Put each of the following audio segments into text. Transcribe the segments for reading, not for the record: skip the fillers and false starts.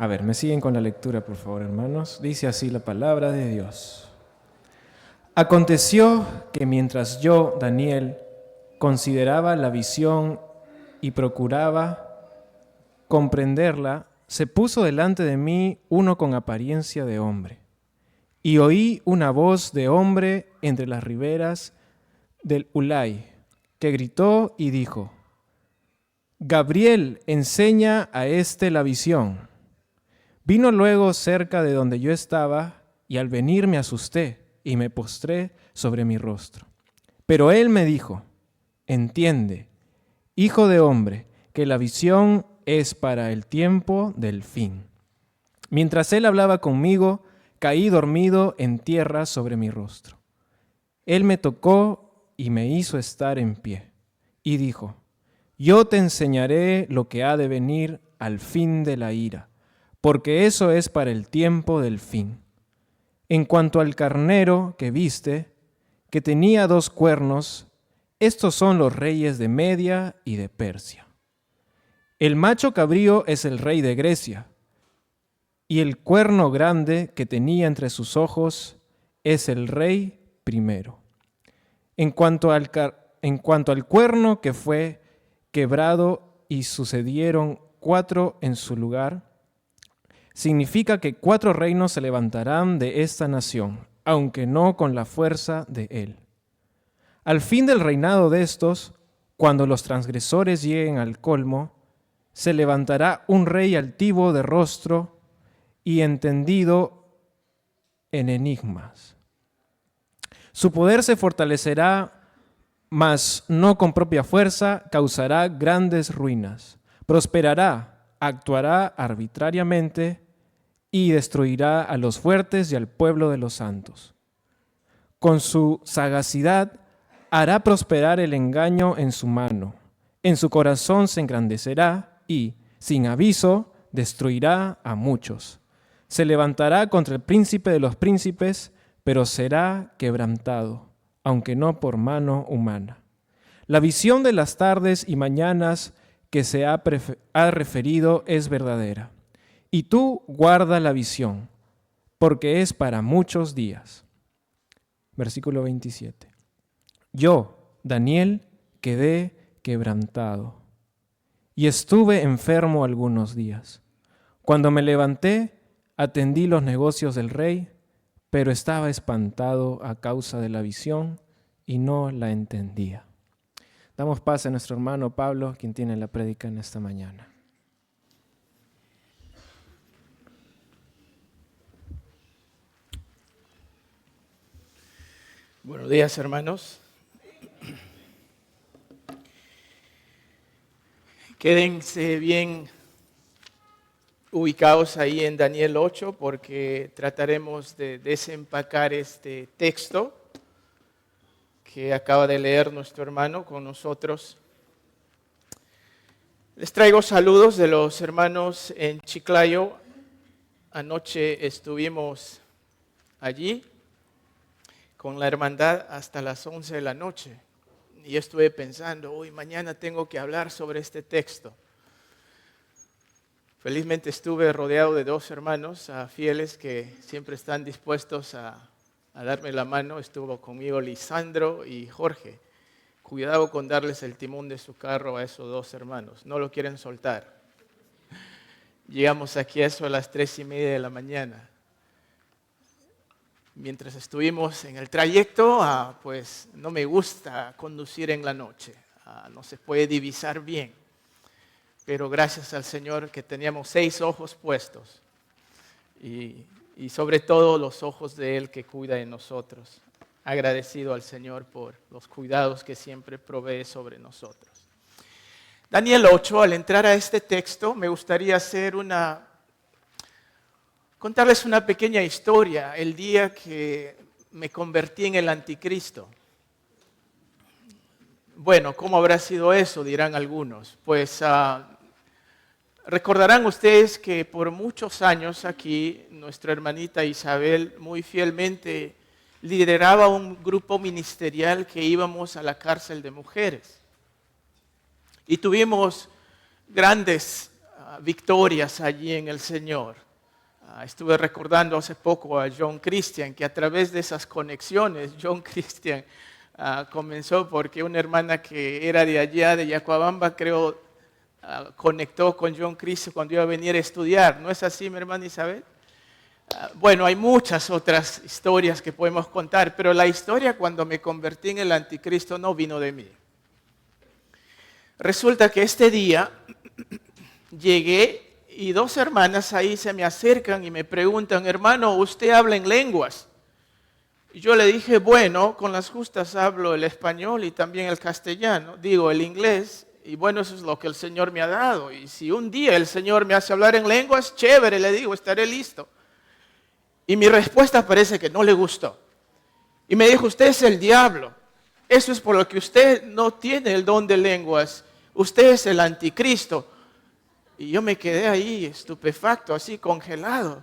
A ver, me siguen con la lectura, por favor, hermanos. Dice así la palabra de Dios. Aconteció que mientras yo, Daniel, consideraba la visión y procuraba comprenderla, se puso delante de mí uno con apariencia de hombre. Y oí una voz de hombre entre las riberas del Ulai, que gritó y dijo: Gabriel, enseña a éste la visión. Vino luego cerca de donde yo estaba, y al venir me asusté y me postré sobre mi rostro. Pero él me dijo: entiende, hijo de hombre, que la visión es para el tiempo del fin. Mientras él hablaba conmigo, caí dormido en tierra sobre mi rostro. Él me tocó y me hizo estar en pie, y dijo: yo te enseñaré lo que ha de venir al fin de la ira, porque eso es para el tiempo del fin. En cuanto al carnero que viste, que tenía 2 cuernos, estos son los reyes de Media y de Persia. El macho cabrío es el rey de Grecia, y el cuerno grande que tenía entre sus ojos es el rey primero. En cuanto al cuerno que fue quebrado y sucedieron 4 en su lugar, significa que 4 reinos se levantarán de esta nación, aunque no con la fuerza de él. Al fin del reinado de estos, cuando los transgresores lleguen al colmo, se levantará un rey altivo de rostro y entendido en enigmas. Su poder se fortalecerá, mas no con propia fuerza, causará grandes ruinas. Prosperará, actuará arbitrariamente y destruirá a los fuertes y al pueblo de los santos. Con su sagacidad hará prosperar el engaño en su mano. En su corazón se engrandecerá y, sin aviso, destruirá a muchos. Se levantará contra el príncipe de los príncipes, pero será quebrantado, aunque no por mano humana. La visión de las tardes y mañanas que se ha referido es verdadera. Y tú guarda la visión, porque es para muchos días. Versículo 27. Yo, Daniel, quedé quebrantado y estuve enfermo algunos días. Cuando me levanté, atendí los negocios del rey, pero estaba espantado a causa de la visión y no la entendía. Damos paz a nuestro hermano Pablo, quien tiene la prédica en esta mañana. Buenos días, hermanos. Quédense bien ubicados ahí en Daniel 8 porque trataremos de desempacar este texto que acaba de leer nuestro hermano con nosotros. Les traigo saludos de los hermanos en Chiclayo. Anoche estuvimos allí con la hermandad hasta las 11 de la noche. Y yo estuve pensando, hoy mañana tengo que hablar sobre este texto. Felizmente estuve rodeado de 2 hermanos fieles que siempre están dispuestos a darme la mano. Estuvo conmigo Lisandro y Jorge. Cuidado con darles el timón de su carro a esos 2 hermanos, no lo quieren soltar. Llegamos aquí a eso a las 3:30 de la mañana. Mientras estuvimos en el trayecto, pues no me gusta conducir en la noche, no se puede divisar bien, pero gracias al Señor que teníamos 6 ojos puestos y sobre todo los ojos de Él que cuida de nosotros. Agradecido al Señor por los cuidados que siempre provee sobre nosotros. Daniel 8, al entrar a este texto, me gustaría contarles una pequeña historia, el día que me convertí en el anticristo. Bueno, ¿cómo habrá sido eso? Dirán algunos. Pues recordarán ustedes que por muchos años aquí nuestra hermanita Isabel muy fielmente lideraba un grupo ministerial que íbamos a la cárcel de mujeres. Y tuvimos grandes victorias allí en el Señor. Estuve recordando hace poco a John Christian, que a través de esas conexiones, John Christian comenzó porque una hermana que era de allá, de Yacuabamba, creo, conectó con John Christian cuando iba a venir a estudiar. ¿No es así, mi hermana Isabel? Bueno, hay muchas otras historias que podemos contar, pero la historia cuando me convertí en el anticristo no vino de mí. Resulta que este día llegué y dos hermanas ahí se me acercan y me preguntan, hermano, ¿usted habla en lenguas? Y yo le dije, bueno, con las justas hablo el español y también el castellano, digo el inglés, y bueno, eso es lo que el Señor me ha dado. Y si un día el Señor me hace hablar en lenguas, chévere, le digo, estaré listo. Y mi respuesta parece que no le gustó. Y me dijo, usted es el diablo. Eso es por lo que usted no tiene el don de lenguas. Usted es el anticristo. Y yo me quedé ahí estupefacto, así congelado.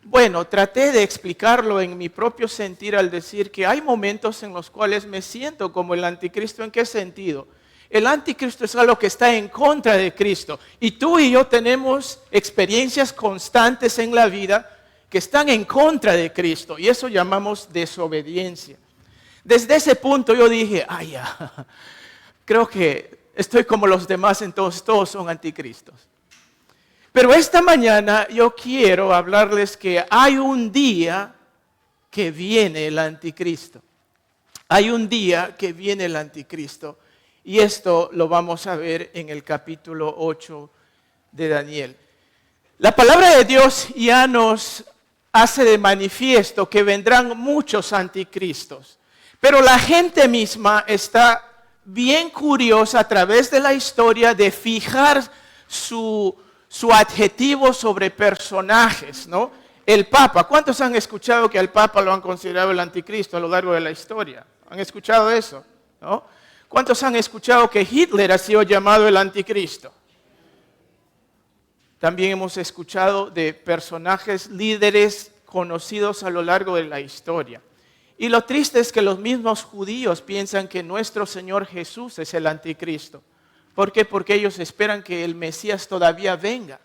Bueno, traté de explicarlo en mi propio sentir al decir que hay momentos en los cuales me siento como el anticristo. ¿En qué sentido? El anticristo es algo que está en contra de Cristo. Y tú y yo tenemos experiencias constantes en la vida que están en contra de Cristo. Y eso llamamos desobediencia. Desde ese punto yo dije, ya, creo que estoy como los demás, entonces todos son anticristos. Pero esta mañana yo quiero hablarles que hay un día que viene el anticristo. Hay un día que viene el anticristo. Y esto lo vamos a ver en el capítulo 8 de Daniel. La palabra de Dios ya nos hace de manifiesto que vendrán muchos anticristos. Pero la gente misma está bien curiosa a través de la historia de fijar su adjetivo sobre personajes, ¿no? El Papa, ¿cuántos han escuchado que al Papa lo han considerado el anticristo a lo largo de la historia? ¿Han escuchado eso? ¿No? ¿Cuántos han escuchado que Hitler ha sido llamado el anticristo? También hemos escuchado de personajes líderes conocidos a lo largo de la historia. Y lo triste es que los mismos judíos piensan que nuestro Señor Jesús es el anticristo. ¿Por qué? Porque ellos esperan que el Mesías todavía venga.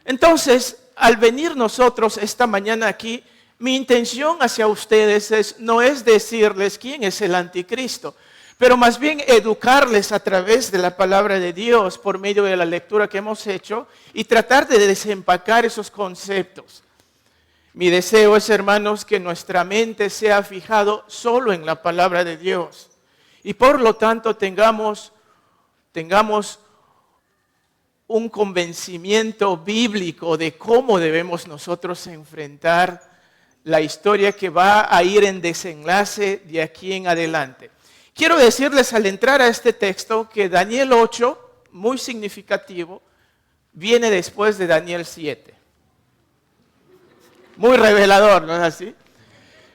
Entonces, al venir nosotros esta mañana aquí, mi intención hacia ustedes no es decirles quién es el anticristo, pero más bien educarles a través de la palabra de Dios por medio de la lectura que hemos hecho y tratar de desempacar esos conceptos. Mi deseo es, hermanos, que nuestra mente sea fijado solo en la palabra de Dios. Y por lo tanto tengamos un convencimiento bíblico de cómo debemos nosotros enfrentar la historia que va a ir en desenlace de aquí en adelante. Quiero decirles al entrar a este texto que Daniel 8, muy significativo, viene después de Daniel 7. Muy revelador, ¿no es así?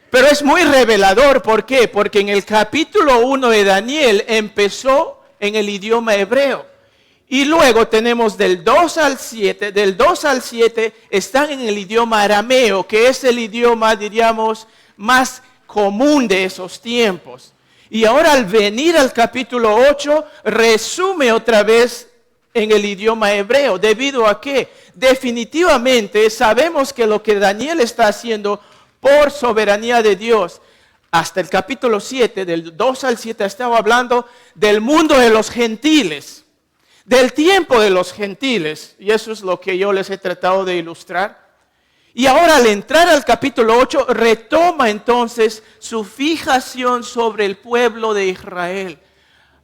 Pero es muy revelador, ¿por qué? Porque en el capítulo 1 de Daniel empezó en el idioma hebreo. Y luego tenemos del 2 al 7, del 2 al 7 están en el idioma arameo, que es el idioma, diríamos, más común de esos tiempos. Y ahora al venir al capítulo 8, resume otra vez en el idioma hebreo. ¿Debido a qué? Definitivamente sabemos que lo que Daniel está haciendo por soberanía de Dios, hasta el capítulo 7, del 2 al 7, estaba hablando del mundo de los gentiles, del tiempo de los gentiles. Y eso es lo que yo les he tratado de ilustrar. Y ahora al entrar al capítulo 8, retoma entonces su fijación sobre el pueblo de Israel.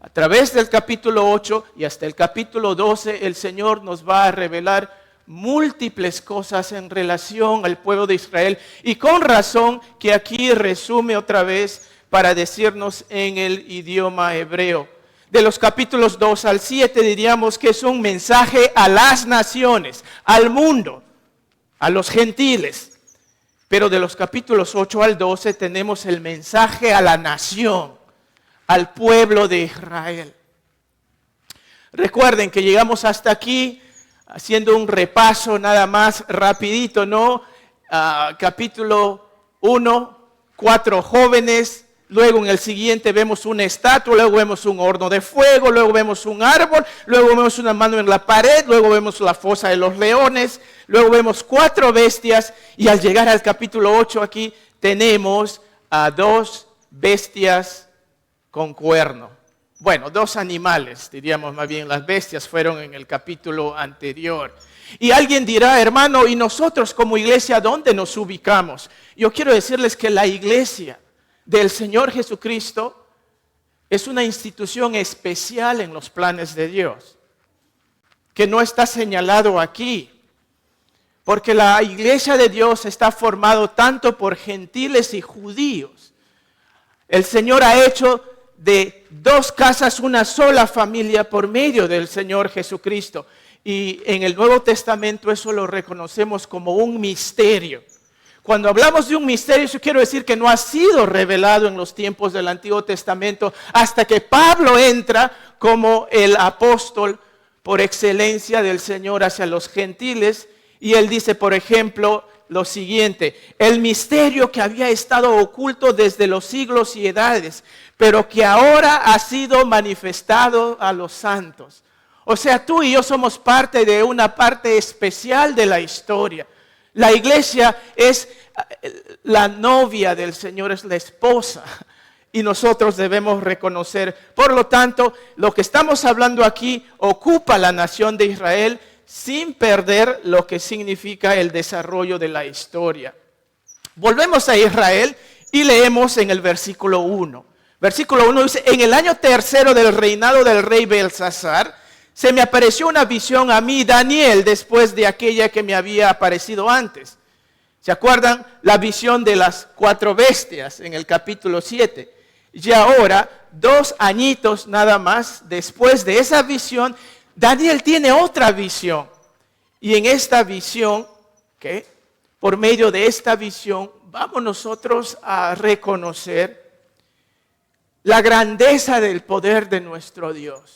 A través del capítulo 8 y hasta el capítulo 12, el Señor nos va a revelar múltiples cosas en relación al pueblo de Israel. Y con razón que aquí resume otra vez para decirnos en el idioma hebreo. De los capítulos 2 al 7 diríamos que es un mensaje a las naciones, al mundo, a los gentiles. Pero de los capítulos 8 al 12 tenemos el mensaje a la nación, al pueblo de Israel. Recuerden que llegamos hasta aquí haciendo un repaso nada más rapidito, ¿no? Capítulo 1, 4 jóvenes luego en el siguiente vemos una estatua, luego vemos un horno de fuego, luego vemos un árbol, luego vemos una mano en la pared, luego vemos la fosa de los leones, luego vemos 4 bestias y al llegar al capítulo 8 aquí tenemos a 2 bestias con cuerno. Bueno, 2 animales, diríamos más bien, las bestias fueron en el capítulo anterior. Y alguien dirá, hermano, ¿y nosotros como iglesia dónde nos ubicamos? Yo quiero decirles que la iglesia del Señor Jesucristo es una institución especial en los planes de Dios, que no está señalado aquí, porque la iglesia de Dios está formado tanto por gentiles y judíos. El Señor ha hecho de 2 casas una sola familia por medio del Señor Jesucristo. Y en el Nuevo Testamento eso lo reconocemos como un misterio. Cuando hablamos de un misterio, yo quiero decir que no ha sido revelado en los tiempos del Antiguo Testamento hasta que Pablo entra como el apóstol por excelencia del Señor hacia los gentiles. Y él dice, por ejemplo, lo siguiente: el misterio que había estado oculto desde los siglos y edades, pero que ahora ha sido manifestado a los santos. O sea, tú y yo somos parte de una parte especial de la historia. La iglesia es la novia del Señor, es la esposa. Y nosotros debemos reconocer. Por lo tanto, lo que estamos hablando aquí ocupa la nación de Israel sin perder lo que significa el desarrollo de la historia. Volvemos a Israel y leemos en el versículo 1. Versículo 1 dice, en el año 3 del reinado del rey Belsasar, se me apareció una visión a mí, Daniel, después de aquella que me había aparecido antes. ¿Se acuerdan? La visión de las 4 bestias en el capítulo 7. Y ahora, 2 añitos nada más después de esa visión, Daniel tiene otra visión. Y en esta visión, ¿qué? Por medio de esta visión, vamos nosotros a reconocer la grandeza del poder de nuestro Dios.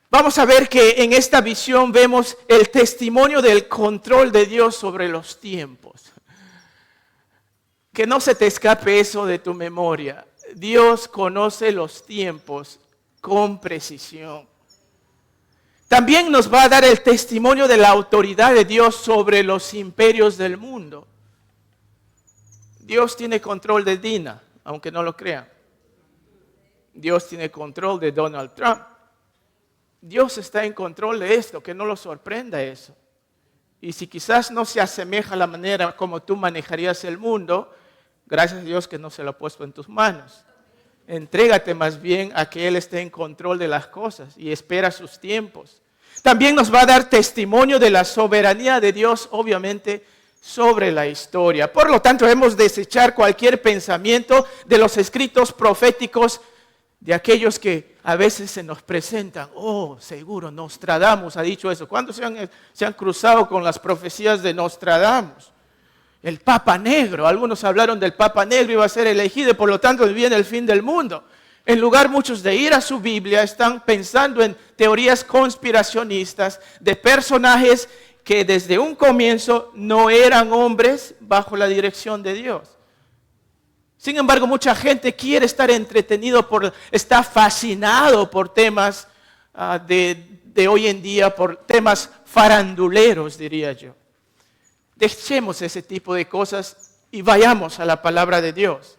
Vamos a ver que en esta visión vemos el testimonio del control de Dios sobre los tiempos. Que no se te escape eso de tu memoria. Dios conoce los tiempos con precisión. También nos va a dar el testimonio de la autoridad de Dios sobre los imperios del mundo. Dios tiene control de Dina, aunque no lo crean. Dios tiene control de Donald Trump. Dios está en control de esto, que no lo sorprenda eso. Y si quizás no se asemeja a la manera como tú manejarías el mundo, gracias a Dios que no se lo ha puesto en tus manos. Entrégate más bien a que Él esté en control de las cosas y espera sus tiempos. También nos va a dar testimonio de la soberanía de Dios, obviamente, sobre la historia. Por lo tanto, debemos desechar cualquier pensamiento de los escritos proféticos de aquellos que a veces se nos presentan. Oh, seguro, Nostradamus ha dicho eso. ¿Cuántos se han cruzado con las profecías de Nostradamus? El Papa Negro, algunos hablaron del Papa Negro, iba a ser elegido y por lo tanto viene el fin del mundo. En lugar muchos de ir a su Biblia, están pensando en teorías conspiracionistas de personajes que desde un comienzo no eran hombres bajo la dirección de Dios. Sin embargo, mucha gente quiere estar entretenido, está fascinado por temas de hoy en día, por temas faranduleros, diría yo. Dejemos ese tipo de cosas y vayamos a la palabra de Dios.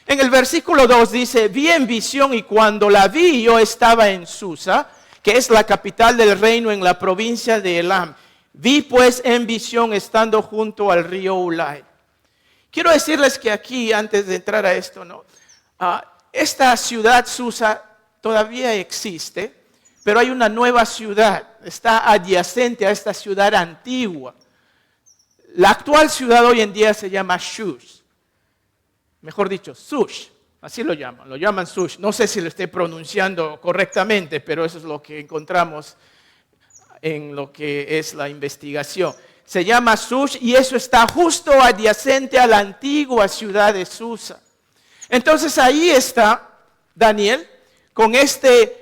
En el versículo 2 dice, vi en visión y cuando la vi yo estaba en Susa, que es la capital del reino en la provincia de Elam. Vi pues en visión estando junto al río Ulai. Quiero decirles que aquí, antes de entrar a esto, esta ciudad Susa todavía existe, pero hay una nueva ciudad, está adyacente a esta ciudad antigua. La actual ciudad hoy en día se llama Shush. Mejor dicho, Sush. Así lo llaman Sush. No sé si lo estoy pronunciando correctamente, pero eso es lo que encontramos en lo que es la investigación. Se llama Sush y eso está justo adyacente a la antigua ciudad de Susa. Entonces ahí está Daniel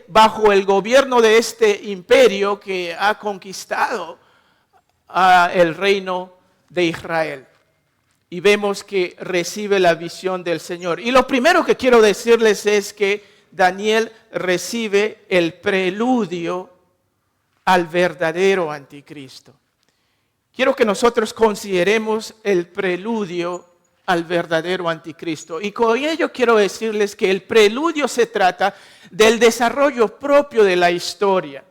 bajo el gobierno de este imperio que ha conquistado el reino de Israel. y vemos que recibe la visión del Señor. Y lo primero que quiero decirles es que Daniel recibe el preludio al verdadero anticristo. Quiero que nosotros consideremos el preludio al verdadero anticristo. Y con ello quiero decirles que el preludio se trata del desarrollo propio de la historia.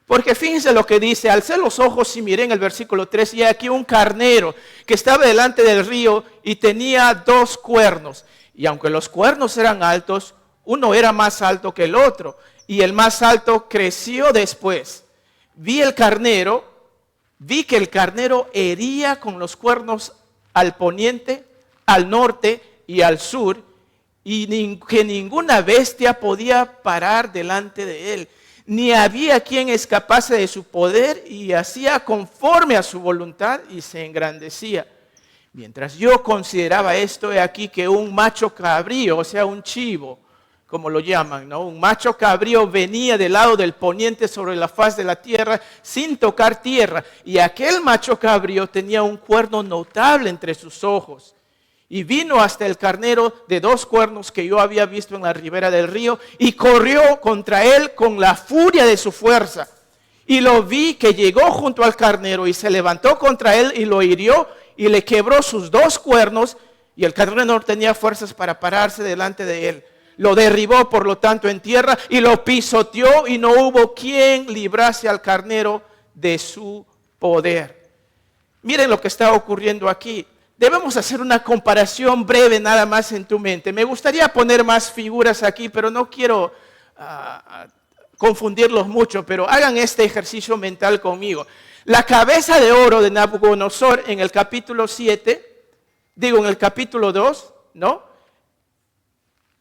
Porque fíjense lo que dice: alcé los ojos y miré en el versículo 3, y aquí un carnero que estaba delante del río y tenía 2 cuernos. Y aunque los cuernos eran altos, uno era más alto que el otro, y el más alto creció después. Vi que el carnero hería con los cuernos al poniente, al norte y al sur, y que ninguna bestia podía parar delante de él. Ni había quien escapase de su poder, y hacía conforme a su voluntad y se engrandecía. Mientras yo consideraba esto, he aquí que un macho cabrío, o sea, un chivo, como lo llaman, ¿no? Un macho cabrío venía del lado del poniente sobre la faz de la tierra sin tocar tierra. Y aquel macho cabrío tenía un cuerno notable entre sus ojos. Y vino hasta el carnero de 2 cuernos que yo había visto en la ribera del río, y corrió contra él con la furia de su fuerza. Y lo vi que llegó junto al carnero y se levantó contra él y lo hirió y le quebró sus 2 cuernos, y el carnero no tenía fuerzas para pararse delante de él. Lo derribó, por lo tanto, en tierra y lo pisoteó, y no hubo quien librase al carnero de su poder. Miren lo que está ocurriendo aquí. Debemos hacer una comparación breve nada más en tu mente. Me gustaría poner más figuras aquí, pero no quiero confundirlos mucho, pero hagan este ejercicio mental conmigo. La cabeza de oro de Nabucodonosor en el capítulo 2, ¿no?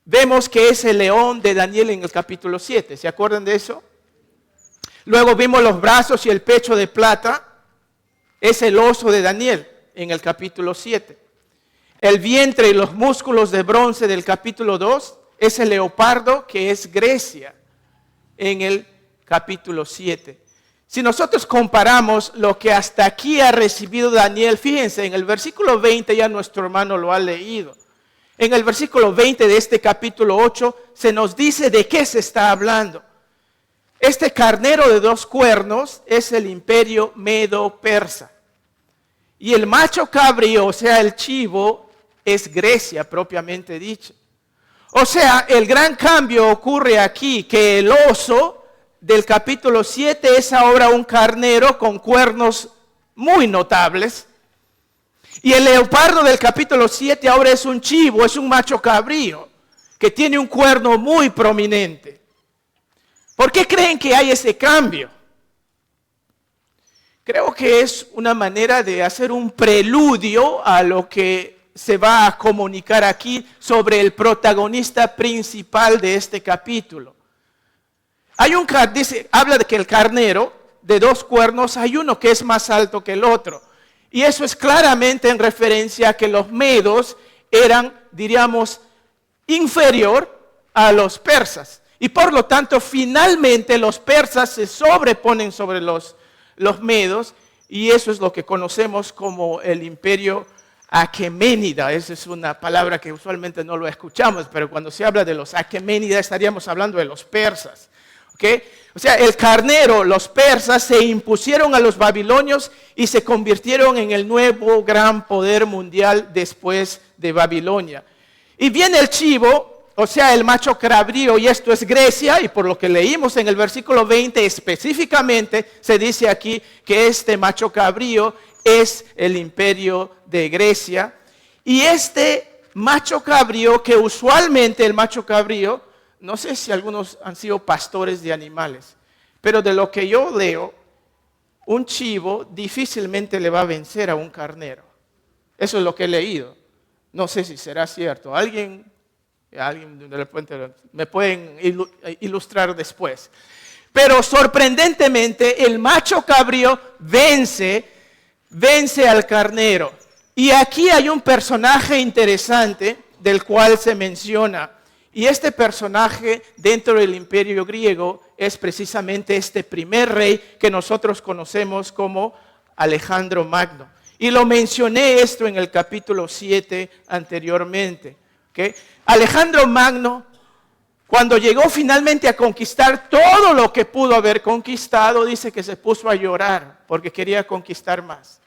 Vemos que es el león de Daniel en el capítulo 7. ¿Se acuerdan de eso? Luego vimos los brazos y el pecho de plata. Es el oso de Daniel en el capítulo 7. El vientre y los músculos de bronce del capítulo 2 es el leopardo, que es Grecia, en el capítulo 7. Si nosotros comparamos lo que hasta aquí ha recibido Daniel, fíjense, en el versículo 20 ya nuestro hermano lo ha leído. En el versículo 20 de este capítulo 8 se nos dice de qué se está hablando. Este carnero de 2 cuernos es el imperio medo-persa. Y el macho cabrío, o sea, el chivo, es Grecia propiamente dicho. O sea, el gran cambio ocurre aquí, que el oso del capítulo 7 es ahora un carnero con cuernos muy notables. Y el leopardo del capítulo 7 ahora es un chivo, es un macho cabrío, que tiene un cuerno muy prominente. ¿Por qué creen que hay ese cambio? Creo que es una manera de hacer un preludio a lo que se va a comunicar aquí sobre el protagonista principal de este capítulo. Habla de que el carnero de 2 cuernos, hay uno que es más alto que el otro. Y eso es claramente en referencia a que los medos eran, diríamos, inferior a los persas. Y por lo tanto, finalmente los persas se sobreponen sobre los medos, y eso es lo que conocemos como el imperio aqueménida. Esa es una palabra que usualmente no lo escuchamos, pero cuando se habla de los aqueménidas estaríamos hablando de los persas. ¿Okay? O sea, el carnero, los persas se impusieron a los babilonios y se convirtieron en el nuevo gran poder mundial después de Babilonia. Y viene el chivo, o sea, el macho cabrío, y esto es Grecia, y por lo que leímos en el versículo 20 específicamente, se dice aquí que este macho cabrío es el imperio de Grecia. Y este macho cabrío, que usualmente el macho cabrío, no sé si algunos han sido pastores de animales, pero de lo que yo leo, un chivo difícilmente le va a vencer a un carnero. Eso es lo que he leído. No sé si será cierto. Alguien de repente me pueden ilustrar después. Pero sorprendentemente el macho cabrío vence al carnero. Y aquí hay un personaje interesante del cual se menciona. Y este personaje dentro del imperio griego es precisamente este primer rey que nosotros conocemos como Alejandro Magno. Y lo mencioné esto en el capítulo 7 anteriormente. ¿Okay? Alejandro Magno, cuando llegó finalmente a conquistar todo lo que pudo haber conquistado, dice que se puso a llorar porque quería conquistar más.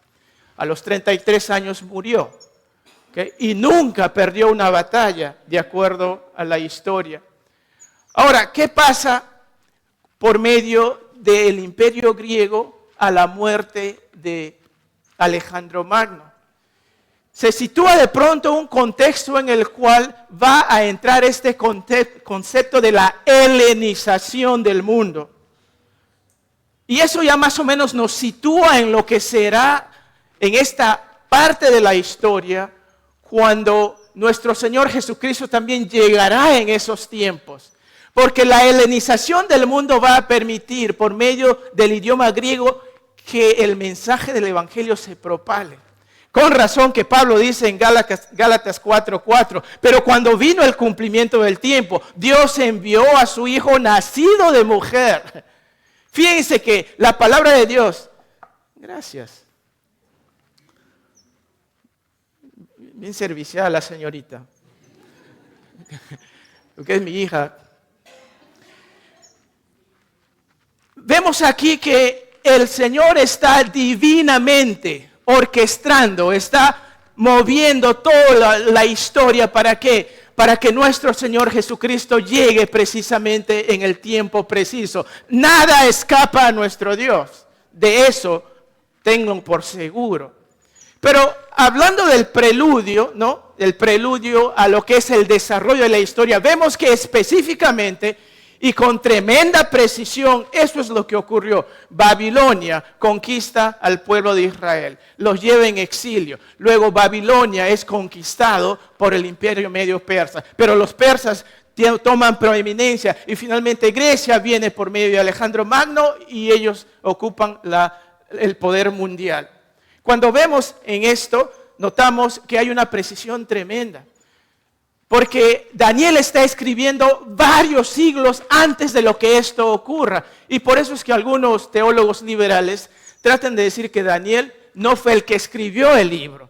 A los 33 años murió. ¿Okay? Y nunca perdió una batalla, de acuerdo a la historia. Ahora, ¿qué pasa por medio del imperio griego a la muerte de Alejandro Magno? Se sitúa de pronto un contexto en el cual va a entrar este concepto de la helenización del mundo. Y eso ya más o menos nos sitúa en lo que será en esta parte de la historia cuando nuestro Señor Jesucristo también llegará en esos tiempos. Porque la helenización del mundo va a permitir, por medio del idioma griego, que el mensaje del Evangelio se propale. Con razón que Pablo dice en Gálatas 4:4, pero cuando vino el cumplimiento del tiempo, Dios envió a su Hijo nacido de mujer. Fíjense que la palabra de Dios, gracias, bien servicial la señorita, porque es mi hija. Vemos aquí que el Señor está divinamente orquestando, está moviendo toda la historia. ¿Para qué? Para que nuestro Señor Jesucristo llegue precisamente en el tiempo preciso. Nada escapa a nuestro Dios. De eso tengan por seguro. Pero hablando del preludio, ¿no? El preludio a lo que es el desarrollo de la historia, vemos que específicamente y con tremenda precisión, eso es lo que ocurrió. Babilonia conquista al pueblo de Israel, los lleva en exilio. Luego Babilonia es conquistado por el imperio medio persa, pero los persas toman proeminencia y finalmente Grecia viene por medio de Alejandro Magno y ellos ocupan el poder mundial. Cuando vemos en esto, notamos que hay una precisión tremenda. Porque Daniel está escribiendo varios siglos antes de lo que esto ocurra. Y por eso es que algunos teólogos liberales tratan de decir que Daniel no fue el que escribió el libro.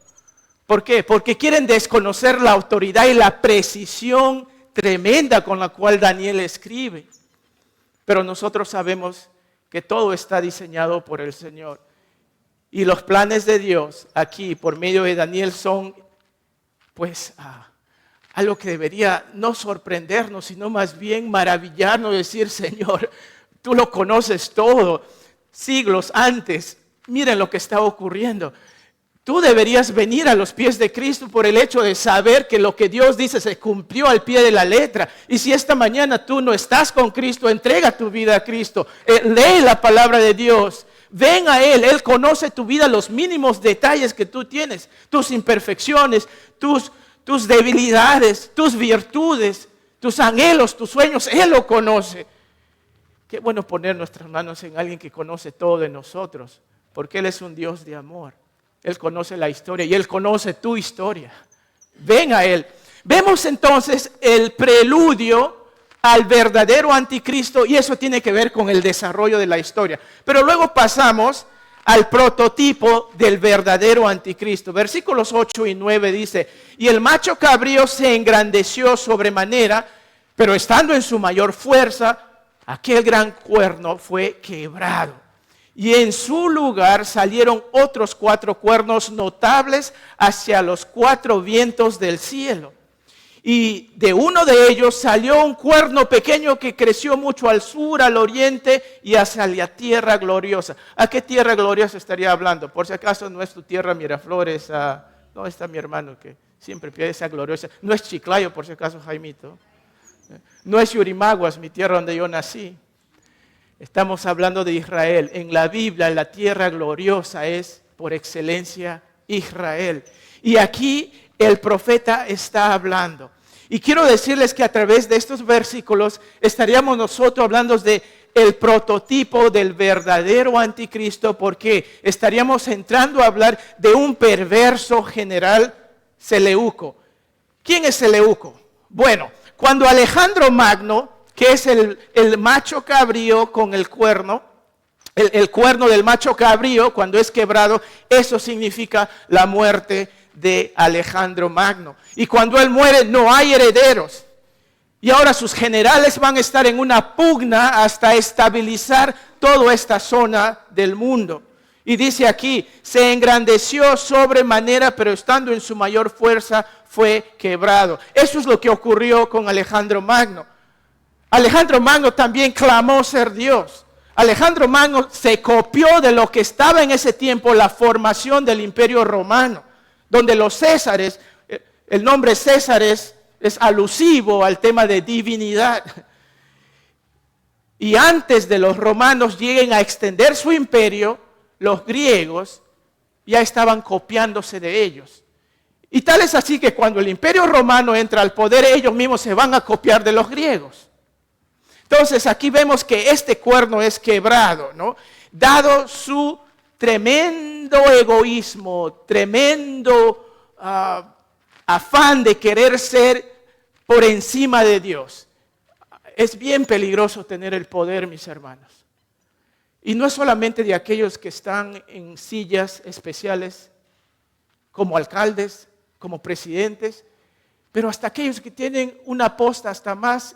¿Por qué? Porque quieren desconocer la autoridad y la precisión tremenda con la cual Daniel escribe. Pero nosotros sabemos que todo está diseñado por el Señor. Y los planes de Dios aquí por medio de Daniel son pues algo que debería no sorprendernos, sino más bien maravillarnos, decir, Señor, tú lo conoces todo, siglos antes, miren lo que está ocurriendo. Tú deberías venir a los pies de Cristo por el hecho de saber que lo que Dios dice se cumplió al pie de la letra. Y si esta mañana tú no estás con Cristo, entrega tu vida a Cristo, lee la palabra de Dios. Ven a Él, Él conoce tu vida, los mínimos detalles que tú tienes, tus imperfecciones, tus debilidades, tus virtudes, tus anhelos, tus sueños, Él lo conoce. Qué bueno poner nuestras manos en alguien que conoce todo de nosotros, porque Él es un Dios de amor. Él conoce la historia y Él conoce tu historia. Ven a Él. Vemos entonces el preludio al verdadero anticristo y eso tiene que ver con el desarrollo de la historia. Pero luego pasamos al prototipo del verdadero anticristo. Versículos 8 y 9 dice, y el macho cabrío se engrandeció sobremanera, pero estando en su mayor fuerza, aquel gran cuerno fue quebrado. Y en su lugar salieron otros 4 cuernos notables hacia los 4 vientos del cielo. Y de uno de ellos salió un cuerno pequeño que creció mucho al sur, al oriente y hacia la tierra gloriosa. ¿A qué tierra gloriosa estaría hablando? Por si acaso no es tu tierra Miraflores, no está mi hermano que siempre pide esa gloriosa. No es Chiclayo, por si acaso, Jaimito. No es Yurimaguas, mi tierra donde yo nací. Estamos hablando de Israel. En la Biblia, la tierra gloriosa es por excelencia Israel. Y aquí el profeta está hablando. Y quiero decirles que a través de estos versículos estaríamos nosotros hablando de el prototipo del verdadero anticristo, porque estaríamos entrando a hablar de un perverso general, Seleuco. ¿Quién es Seleuco? Bueno, cuando Alejandro Magno, que es el macho cabrío con el cuerno, el cuerno del macho cabrío, cuando es quebrado, eso significa la muerte de Alejandro Magno. Y cuando él muere, no hay herederos. Y ahora sus generales van a estar en una pugna hasta estabilizar toda esta zona del mundo. Y dice aquí, se engrandeció sobremanera, pero estando en su mayor fuerza, fue quebrado. Eso es lo que ocurrió con Alejandro Magno. Alejandro Magno también clamó ser Dios. Alejandro Magno se copió de lo que estaba en ese tiempo la formación del Imperio Romano, donde los césares, el nombre Césares es alusivo al tema de divinidad. Y antes de los romanos lleguen a extender su imperio, los griegos ya estaban copiándose de ellos. Y tal es así que cuando el Imperio Romano entra al poder, ellos mismos se van a copiar de los griegos. Entonces aquí vemos que este cuerno es quebrado, ¿no? Dado su tremendo egoísmo, tremendo afán de querer ser por encima de Dios. Es bien peligroso tener el poder, mis hermanos. Y no es solamente de aquellos que están en sillas especiales, como alcaldes, como presidentes, pero hasta aquellos que tienen una posta hasta más,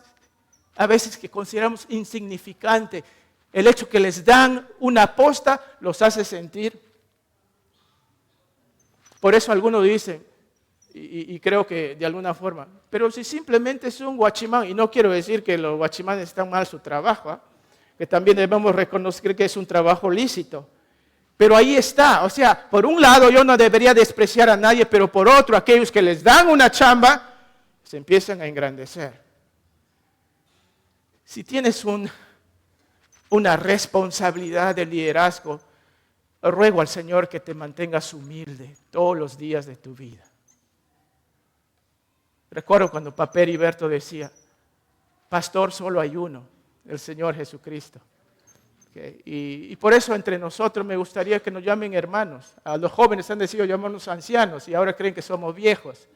a veces que consideramos insignificante. El hecho que les dan una posta los hace sentir. Por eso algunos dicen, y creo que de alguna forma, pero si simplemente es un guachimán, y no quiero decir que los guachimanes están mal su trabajo, que también debemos reconocer que es un trabajo lícito, pero ahí está. O sea, por un lado yo no debería despreciar a nadie, pero por otro, aquellos que les dan una chamba, se empiezan a engrandecer. Si tienes una responsabilidad de liderazgo, ruego al Señor que te mantengas humilde todos los días de tu vida. Recuerdo cuando Papá Heriberto decía, pastor, solo hay uno, el Señor Jesucristo. Okay. Y por eso entre nosotros me gustaría que nos llamen hermanos. A los jóvenes han decidido llamarnos ancianos y ahora creen que somos viejos.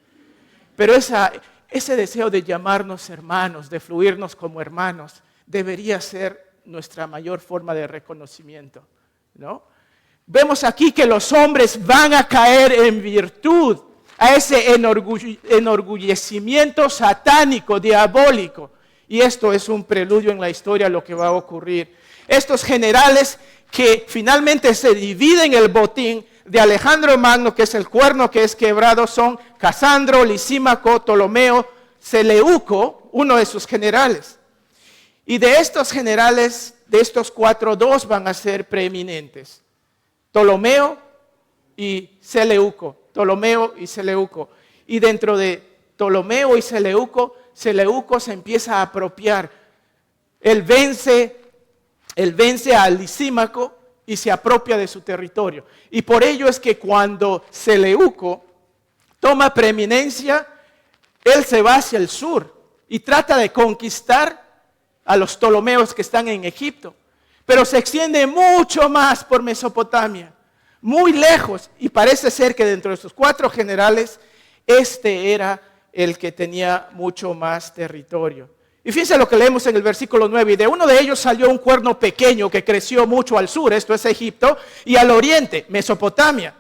Pero ese deseo de llamarnos hermanos, de fluirnos como hermanos, debería ser nuestra mayor forma de reconocimiento, ¿no? Vemos aquí que los hombres van a caer en virtud a ese enorgullecimiento satánico, diabólico. Y esto es un preludio en la historia a lo que va a ocurrir. Estos generales que finalmente se dividen el botín de Alejandro Magno, que es el cuerno que es quebrado, son Casandro, Lisímaco, Ptolomeo, Seleuco, uno de sus generales. Y de estos generales, de estos cuatro, dos van a ser preeminentes. Ptolomeo y Seleuco. Ptolomeo y Seleuco. Y dentro de Ptolomeo y Seleuco se empieza a apropiar. Él vence a Lisímaco y se apropia de su territorio. Y por ello es que cuando Seleuco toma preeminencia, él se va hacia el sur y trata de conquistar a los ptolomeos que están en Egipto. Pero se extiende mucho más por Mesopotamia, muy lejos. Y parece ser que dentro de sus cuatro generales, este era el que tenía mucho más territorio. Y fíjense lo que leemos en el versículo 9. Y de uno de ellos salió un cuerno pequeño que creció mucho al sur, esto es Egipto, y al oriente, Mesopotamia,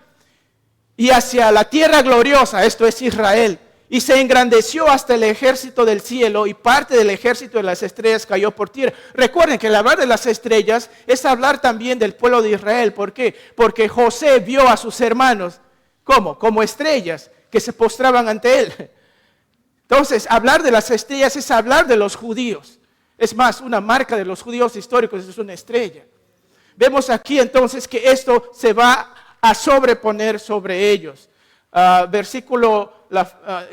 y hacia la tierra gloriosa, esto es Israel. Y se engrandeció hasta el ejército del cielo, y parte del ejército de las estrellas cayó por tierra. Recuerden que el hablar de las estrellas es hablar también del pueblo de Israel. ¿Por qué? Porque José vio a sus hermanos, ¿cómo? Como estrellas que se postraban ante él. Entonces, hablar de las estrellas es hablar de los judíos. Es más, una marca de los judíos históricos es una estrella. Vemos aquí entonces que esto se va a sobreponer sobre ellos.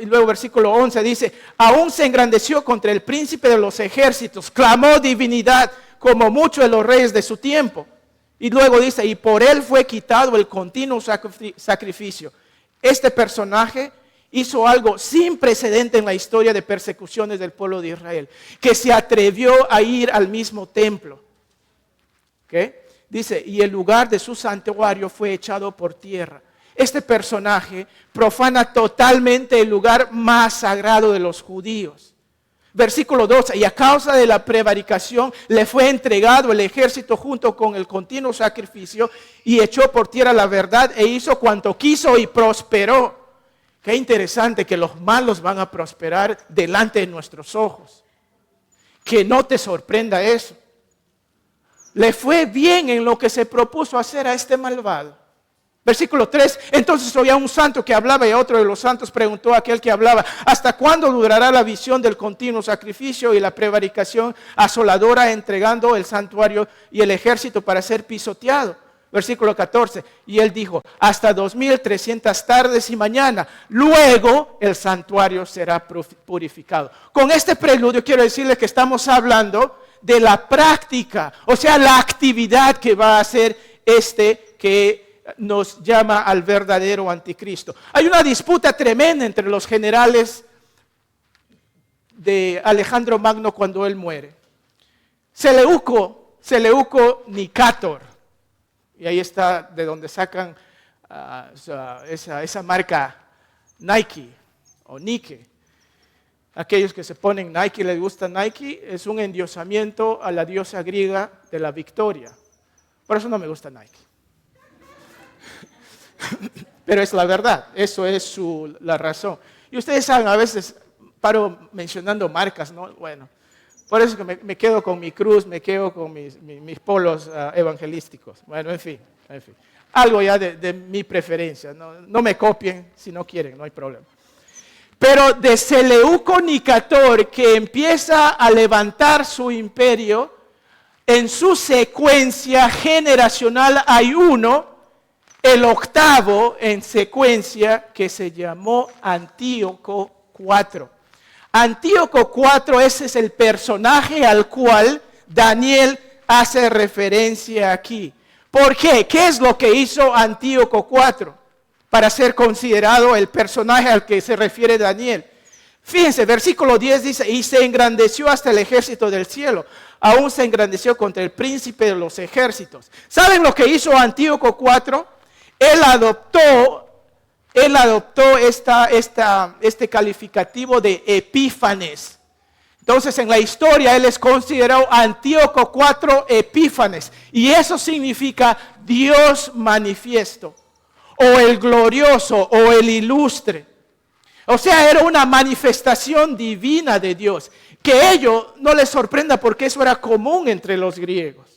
Y luego versículo 11 dice, aún se engrandeció contra el príncipe de los ejércitos, clamó divinidad como muchos de los reyes de su tiempo. Y luego dice, y por él fue quitado el continuo sacrificio. Este personaje hizo algo sin precedente en la historia de persecuciones del pueblo de Israel, que se atrevió a ir al mismo templo. ¿Okay? Dice, y el lugar de su santuario fue echado por tierra. Este personaje profana totalmente el lugar más sagrado de los judíos. Versículo 12, y a causa de la prevaricación le fue entregado el ejército junto con el continuo sacrificio y echó por tierra la verdad e hizo cuanto quiso y prosperó. Qué interesante que los malos van a prosperar delante de nuestros ojos. Que no te sorprenda eso. Le fue bien en lo que se propuso hacer a este malvado. Versículo 3, entonces oía un santo que hablaba y otro de los santos preguntó a aquel que hablaba, ¿hasta cuándo durará la visión del continuo sacrificio y la prevaricación asoladora entregando el santuario y el ejército para ser pisoteado? Versículo 14, y él dijo, hasta 2300 tardes y mañana, luego el santuario será purificado. Con este preludio quiero decirles que estamos hablando de la práctica, o sea, la actividad que va a hacer que nos llama al verdadero anticristo. Hay una disputa tremenda entre los generales de Alejandro Magno cuando él muere. Seleuco Nicator, y ahí está de donde sacan esa marca Nike o Nike. Aquellos que se ponen Nike, les gusta Nike, es un endiosamiento a la diosa griega de la victoria. Por eso no me gusta Nike. Pero es la verdad, eso es la razón. Y ustedes saben, a veces paro mencionando marcas, ¿no? Bueno, por eso que me quedo con mi cruz, me quedo con mis polos evangelísticos. Bueno, en fin. Algo ya de mi preferencia. No me copien si no quieren, no hay problema. Pero de Seleuco Nicator, que empieza a levantar su imperio, en su secuencia generacional hay uno, el octavo en secuencia, que se llamó Antíoco IV. Antíoco IV, ese es el personaje al cual Daniel hace referencia aquí. ¿Por qué? ¿Qué es lo que hizo Antíoco IV para ser considerado el personaje al que se refiere Daniel? Fíjense, versículo 10 dice, y se engrandeció hasta el ejército del cielo, aún se engrandeció contra el príncipe de los ejércitos. ¿Saben lo que hizo Antíoco IV? Él adoptó este calificativo de Epífanes. Entonces, en la historia, él es considerado Antíoco IV Epífanes. Y eso significa Dios manifiesto, o el glorioso, o el ilustre. O sea, era una manifestación divina de Dios. Que ello no les sorprenda porque eso era común entre los griegos.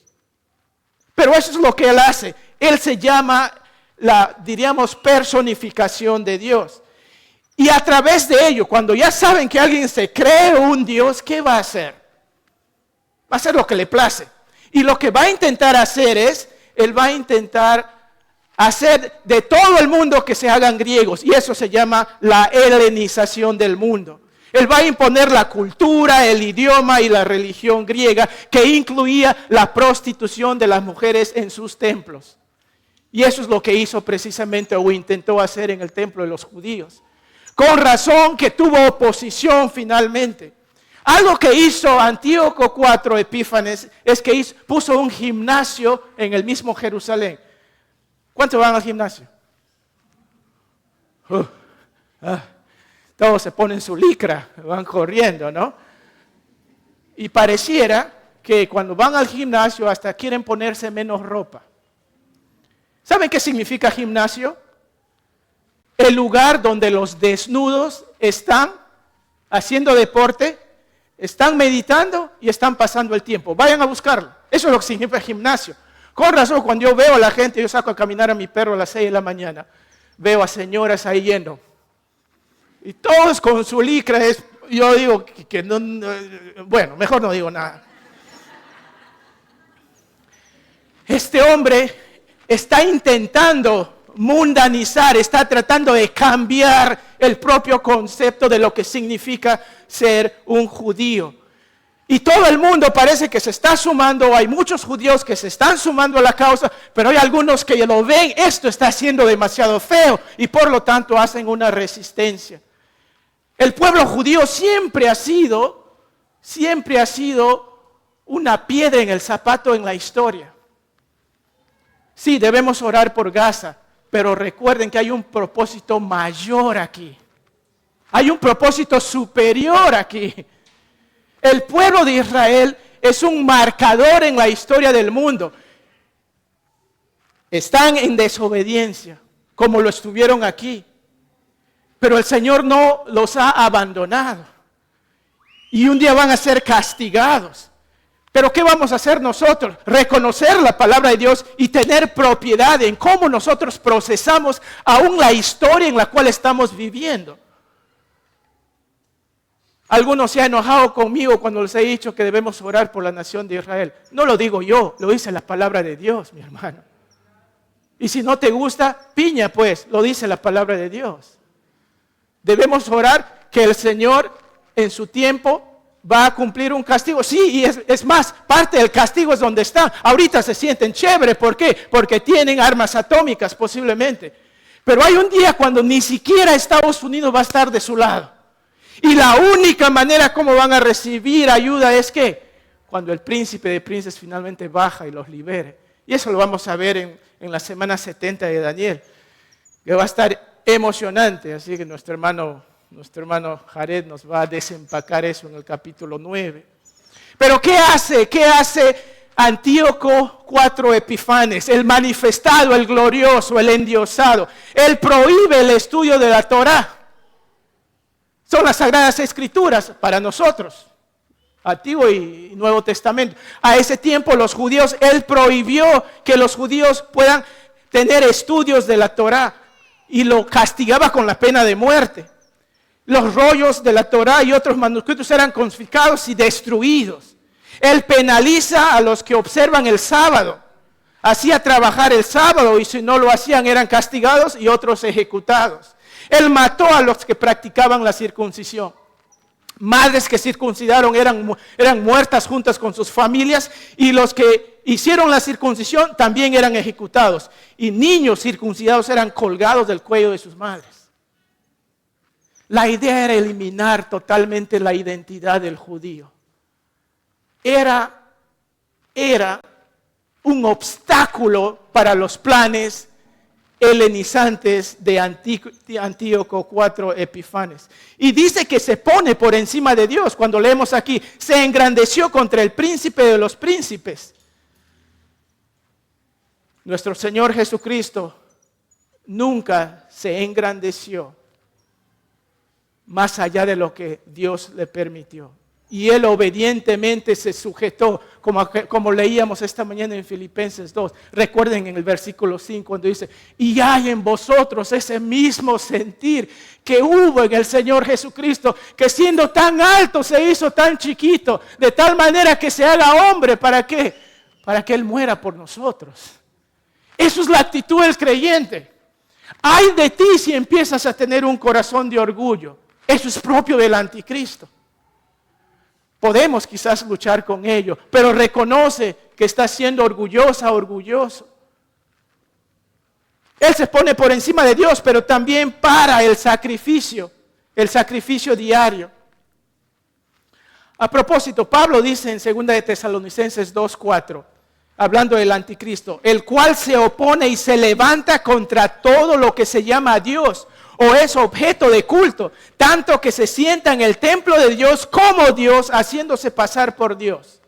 Pero eso es lo que él hace. Él se llama diríamos, personificación de Dios. Y a través de ello, cuando ya saben que alguien se cree un Dios, ¿qué va a hacer? Va a hacer lo que le place. Y lo que va a intentar hacer él va a intentar hacer de todo el mundo que se hagan griegos. Y eso se llama la helenización del mundo. Él va a imponer la cultura, el idioma y la religión griega, que incluía la prostitución de las mujeres en sus templos. Y eso es lo que hizo precisamente o intentó hacer en el templo de los judíos. Con razón que tuvo oposición finalmente. Algo que hizo Antíoco IV Epífanes es que puso un gimnasio en el mismo Jerusalén. ¿Cuántos van al gimnasio? Todos se ponen su licra, van corriendo, ¿no? Y pareciera que cuando van al gimnasio hasta quieren ponerse menos ropa. ¿Saben qué significa gimnasio? El lugar donde los desnudos están haciendo deporte, están meditando y están pasando el tiempo. Vayan a buscarlo. Eso es lo que significa gimnasio. Con razón, cuando yo veo a la gente, yo saco a caminar a mi perro a las 6 de la mañana, veo a señoras ahí yendo. Y todos con su licra, yo digo que no, bueno, mejor no digo nada. Este hombre está intentando mundanizar, está tratando de cambiar el propio concepto de lo que significa ser un judío. Y todo el mundo parece que se está sumando, hay muchos judíos que se están sumando a la causa, pero hay algunos que lo ven, esto está siendo demasiado feo y por lo tanto hacen una resistencia. El pueblo judío siempre ha sido una piedra en el zapato en la historia. Sí, debemos orar por Gaza, pero recuerden que hay un propósito mayor aquí. Hay un propósito superior aquí. El pueblo de Israel es un marcador en la historia del mundo. Están en desobediencia, como lo estuvieron aquí. Pero el Señor no los ha abandonado. Y un día van a ser castigados. Pero ¿qué vamos a hacer nosotros? Reconocer la palabra de Dios y tener propiedad en cómo nosotros procesamos aún la historia en la cual estamos viviendo. Algunos se han enojado conmigo cuando les he dicho que debemos orar por la nación de Israel. No lo digo yo, lo dice la palabra de Dios, mi hermano. Y si no te gusta, piña pues, lo dice la palabra de Dios. Debemos orar que el Señor en su tiempo va a cumplir un castigo. Sí, y es más, parte del castigo es donde están. Ahorita se sienten chévere, ¿por qué? Porque tienen armas atómicas posiblemente. Pero hay un día cuando ni siquiera Estados Unidos va a estar de su lado. Y la única manera como van a recibir ayuda es que cuando el príncipe de príncipes finalmente baja y los libere. Y eso lo vamos a ver en la semana 70 de Daniel, que va a estar emocionante. Así que nuestro hermano Jared nos va a desempacar eso en el capítulo 9. Pero ¿qué hace? ¿Qué hace Antíoco IV Epifanes? El manifestado, el glorioso, el endiosado. Él prohíbe el estudio de la Torá. Son las Sagradas Escrituras para nosotros, Antiguo y Nuevo Testamento. A ese tiempo los judíos, él prohibió que los judíos puedan tener estudios de la Torá y lo castigaba con la pena de muerte. Los rollos de la Torá y otros manuscritos eran confiscados y destruidos. Él penaliza a los que observan el sábado. Hacía trabajar el sábado y si no lo hacían eran castigados y otros ejecutados. Él mató a los que practicaban la circuncisión. Madres que circuncidaron eran muertas juntas con sus familias y los que hicieron la circuncisión también eran ejecutados. Y niños circuncidados eran colgados del cuello de sus madres. La idea era eliminar totalmente la identidad del judío. Era un obstáculo para los planes helenizantes de Antíoco IV Epifanes. Y dice que se pone por encima de Dios. Cuando leemos aquí, se engrandeció contra el príncipe de los príncipes. Nuestro Señor Jesucristo nunca se engrandeció más allá de lo que Dios le permitió. Y Él obedientemente se sujetó, como leíamos esta mañana en Filipenses 2. Recuerden en el versículo 5 cuando dice, y hay en vosotros ese mismo sentir que hubo en el Señor Jesucristo, que siendo tan alto se hizo tan chiquito, de tal manera que se haga hombre. ¿Para qué? Para que Él muera por nosotros. Eso es la actitud del creyente. Ay de ti si empiezas a tener un corazón de orgullo. Eso es propio del anticristo. Podemos quizás luchar con ello, pero reconoce que está siendo orgullosa, orgulloso. Él se pone por encima de Dios, pero también para el sacrificio diario. A propósito, Pablo dice en 2 de Tesalonicenses 2:4, hablando del anticristo, el cual se opone y se levanta contra todo lo que se llama Dios o es objeto de culto, tanto que se sienta en el templo de Dios como Dios, haciéndose pasar por Dios.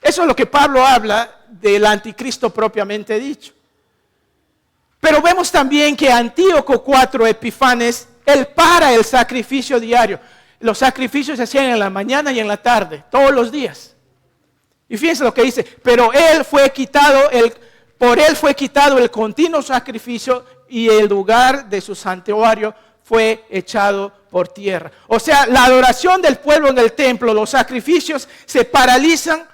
Eso es lo que Pablo habla del anticristo propiamente dicho. Pero vemos también que Antíoco IV Epifanes, él para el sacrificio diario. Los sacrificios se hacían en la mañana y en la tarde, todos los días. Y fíjense lo que dice, pero por él fue quitado el continuo sacrificio y el lugar de su santuario fue echado por tierra. O sea, la adoración del pueblo en el templo, los sacrificios se paralizan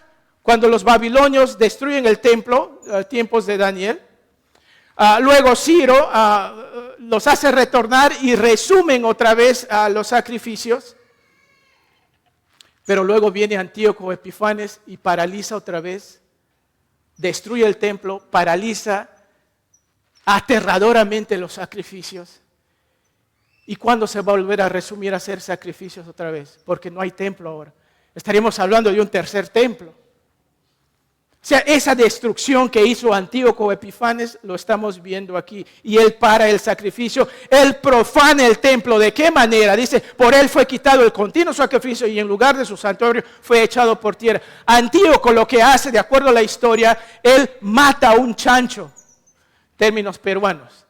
cuando los babilonios destruyen el templo, tiempos de Daniel. Luego Ciro los hace retornar y resumen otra vez los sacrificios. Pero luego viene Antíoco Epifanes y paraliza otra vez, destruye el templo, paraliza aterradoramente los sacrificios. ¿Y cuándo se va a volver a resumir a hacer sacrificios otra vez? Porque no hay templo ahora. Estaríamos hablando de un tercer templo. O sea, esa destrucción que hizo Antíoco Epifanes lo estamos viendo aquí. Y él para el sacrificio, él profana el templo. ¿De qué manera? Dice, por él fue quitado el continuo sacrificio y en lugar de su santuario fue echado por tierra. Antíoco lo que hace, de acuerdo a la historia, él mata a un chancho, términos peruanos.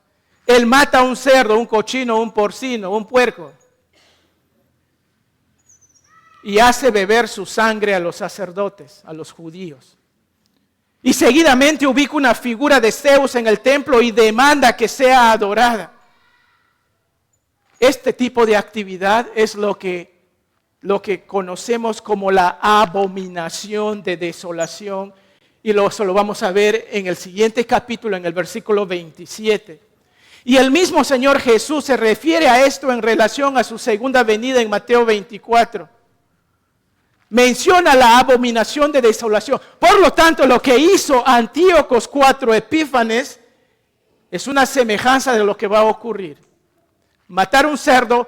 Él mata a un cerdo, un cochino, un porcino, un puerco. Y hace beber su sangre a los sacerdotes, a los judíos. Y seguidamente ubica una figura de Zeus en el templo y demanda que sea adorada. Este tipo de actividad es lo que conocemos como la abominación de desolación. Y eso lo vamos a ver en el siguiente capítulo, en el versículo 27. Y el mismo Señor Jesús se refiere a esto en relación a su segunda venida en Mateo 24. Menciona la abominación de desolación. Por lo tanto, lo que hizo Antíoco IV Epífanes es una semejanza de lo que va a ocurrir. Matar un cerdo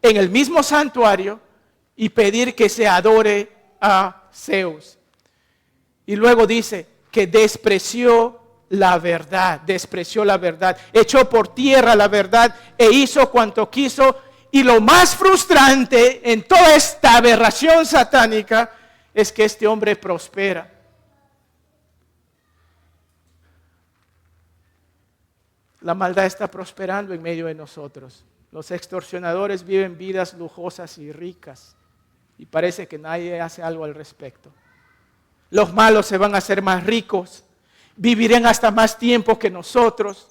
en el mismo santuario y pedir que se adore a Zeus. Y luego dice que despreció la verdad, echó por tierra la verdad e hizo cuanto quiso. Y lo más frustrante en toda esta aberración satánica es que este hombre prospera. La maldad está prosperando en medio de nosotros. Los extorsionadores viven vidas lujosas y ricas y parece que nadie hace algo al respecto. Los malos se van a hacer más ricos, vivirán hasta más tiempo que nosotros.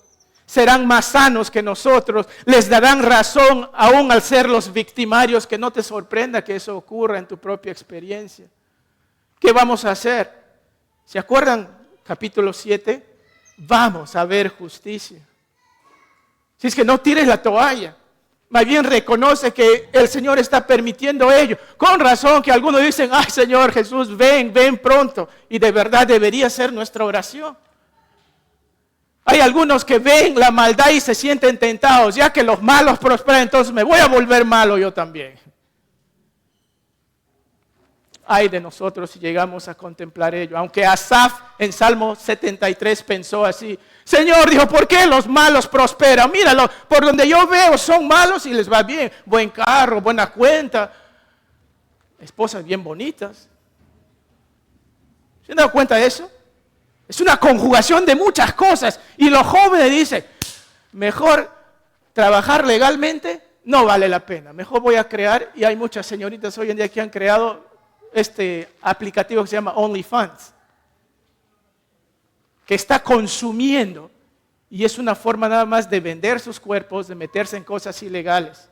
Serán más sanos que nosotros, les darán razón aún al ser los victimarios, que no te sorprenda que eso ocurra en tu propia experiencia. ¿Qué vamos a hacer? ¿Se acuerdan? Capítulo 7, vamos a ver justicia. Si es que no tires la toalla, más bien reconoce que el Señor está permitiendo ello. Con razón que algunos dicen, ay Señor Jesús, ven pronto. Y de verdad debería ser nuestra oración. Hay algunos que ven la maldad y se sienten tentados. Ya que los malos prosperan, entonces me voy a volver malo yo también. Ay de nosotros si llegamos a contemplar ello. Aunque Asaf en Salmo 73 pensó así. Señor, dijo, ¿por qué los malos prosperan? Míralo, por donde yo veo son malos y les va bien. Buen carro, buena cuenta. Esposas bien bonitas. ¿Se han dado cuenta de eso? Es una conjugación de muchas cosas. Y los jóvenes dicen, mejor trabajar legalmente no vale la pena. Mejor voy a crear, y hay muchas señoritas hoy en día que han creado este aplicativo que se llama OnlyFans, que está consumiendo, y es una forma nada más de vender sus cuerpos, de meterse en cosas ilegales.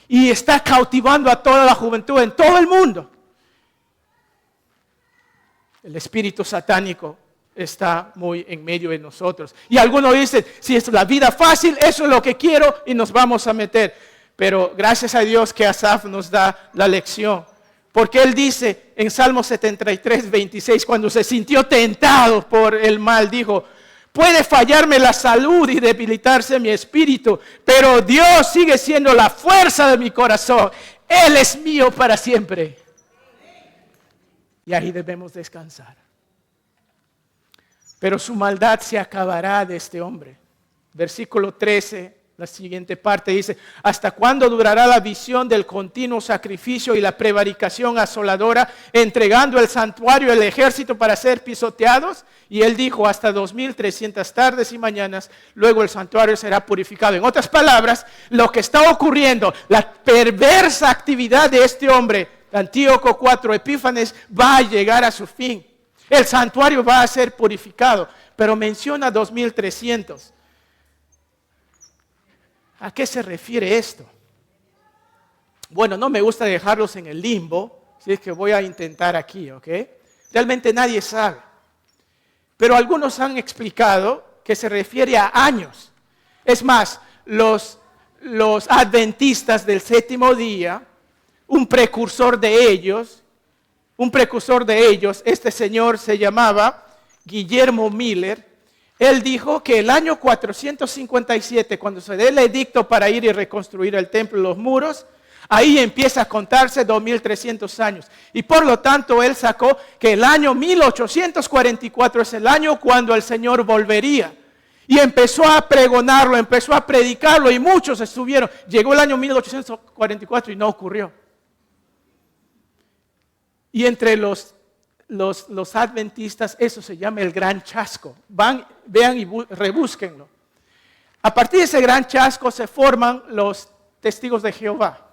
Y está cautivando a toda la juventud en todo el mundo. El espíritu satánico está muy en medio de nosotros. Y algunos dicen, si es la vida fácil, eso es lo que quiero y nos vamos a meter. Pero gracias a Dios que Asaf nos da la lección. Porque él dice en Salmo 73, 26, cuando se sintió tentado por el mal, dijo, puede fallarme la salud y debilitarse mi espíritu, pero Dios sigue siendo la fuerza de mi corazón. Él es mío para siempre. Y ahí debemos descansar. Pero su maldad se acabará de este hombre. Versículo 13, la siguiente parte dice, ¿hasta cuándo durará la visión del continuo sacrificio y la prevaricación asoladora, entregando el santuario y el ejército para ser pisoteados? Y él dijo, hasta 2300 tardes y mañanas, luego el santuario será purificado. En otras palabras, lo que está ocurriendo, la perversa actividad de este hombre, Antíoco IV Epífanes, va a llegar a su fin. El santuario va a ser purificado, pero menciona 2300. ¿A qué se refiere esto? Bueno, no me gusta dejarlos en el limbo, así es que voy a intentar aquí, ¿ok? Realmente nadie sabe. Pero algunos han explicado que se refiere a años. Es más, los adventistas del séptimo día, un precursor de ellos, este señor se llamaba Guillermo Miller. Él dijo que el año 457, cuando se dé el edicto para ir y reconstruir el templo y los muros, Ahí empieza a contarse 2300 años. Y por lo tanto él sacó que el año 1844 es el año cuando el Señor volvería. Y empezó a pregonarlo, empezó a predicarlo y muchos estuvieron. Llegó el año 1844 y no ocurrió. Y entre los adventistas eso se llama el gran chasco. Vean y rebúsquenlo. A partir de ese gran chasco se forman los testigos de Jehová.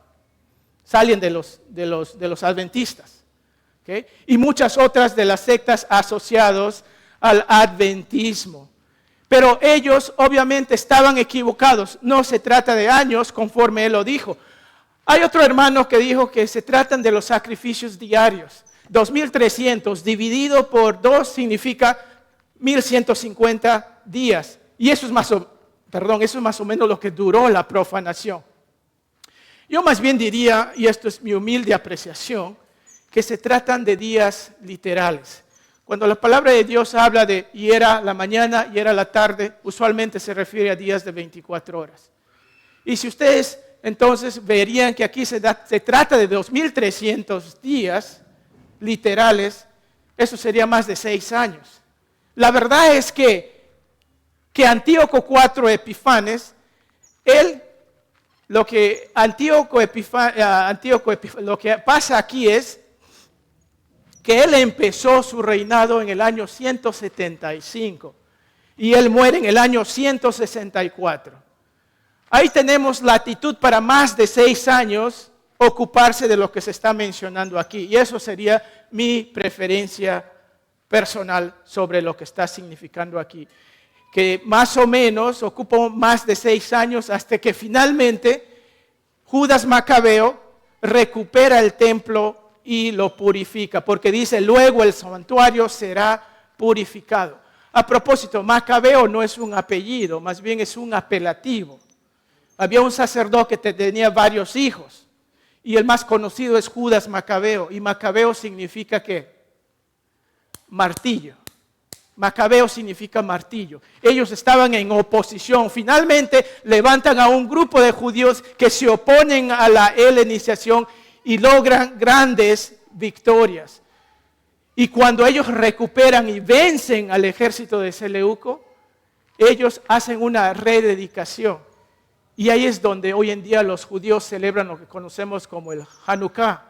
Salen de los adventistas. ¿Okay? Y muchas otras de las sectas asociadas al adventismo. Pero ellos obviamente estaban equivocados. No se trata de años conforme él lo dijo. Hay otro hermano que dijo que se tratan de los sacrificios diarios. 2300 dividido por 2 significa 1150 días. Y eso es más o menos lo que duró la profanación. Yo más bien diría, y esto es mi humilde apreciación, que se tratan de días literales. Cuando la palabra de Dios habla de y era la mañana y era la tarde, usualmente se refiere a días de 24 horas. Y si ustedes entonces verían que aquí se trata de 2300 días literales, eso sería más de 6 años. La verdad es que Antíoco IV Epifanes, lo que pasa aquí es que él empezó su reinado en el año 175 y él muere en el año 164. Ahí tenemos latitud para más de 6 años ocuparse de lo que se está mencionando aquí. Y eso sería mi preferencia personal sobre lo que está significando aquí. Que más o menos ocupó más de 6 años hasta que finalmente Judas Macabeo recupera el templo y lo purifica, porque dice, luego el santuario será purificado. A propósito, Macabeo no es un apellido, más bien es un apelativo. Había un sacerdote que tenía varios hijos, y el más conocido es Judas Macabeo, y Macabeo significa ¿qué? Martillo. Macabeo significa martillo. Ellos estaban en oposición. Finalmente levantan a un grupo de judíos que se oponen a la helenización y logran grandes victorias. Y cuando ellos recuperan y vencen al ejército de Seleuco, ellos hacen una rededicación. Y ahí es donde hoy en día los judíos celebran lo que conocemos como el Hanukkah,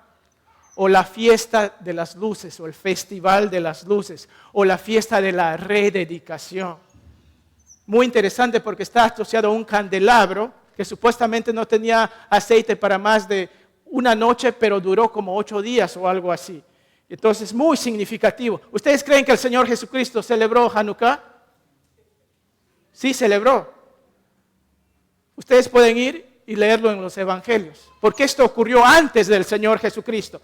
o la fiesta de las luces, o el festival de las luces, o la fiesta de la rededicación. Muy interesante porque está asociado a un candelabro que supuestamente no tenía aceite para más de una noche, pero duró como 8 días o algo así. Entonces, muy significativo. ¿Ustedes creen que el Señor Jesucristo celebró Hanukkah? Sí, celebró. Ustedes pueden ir y leerlo en los evangelios, porque esto ocurrió antes del Señor Jesucristo.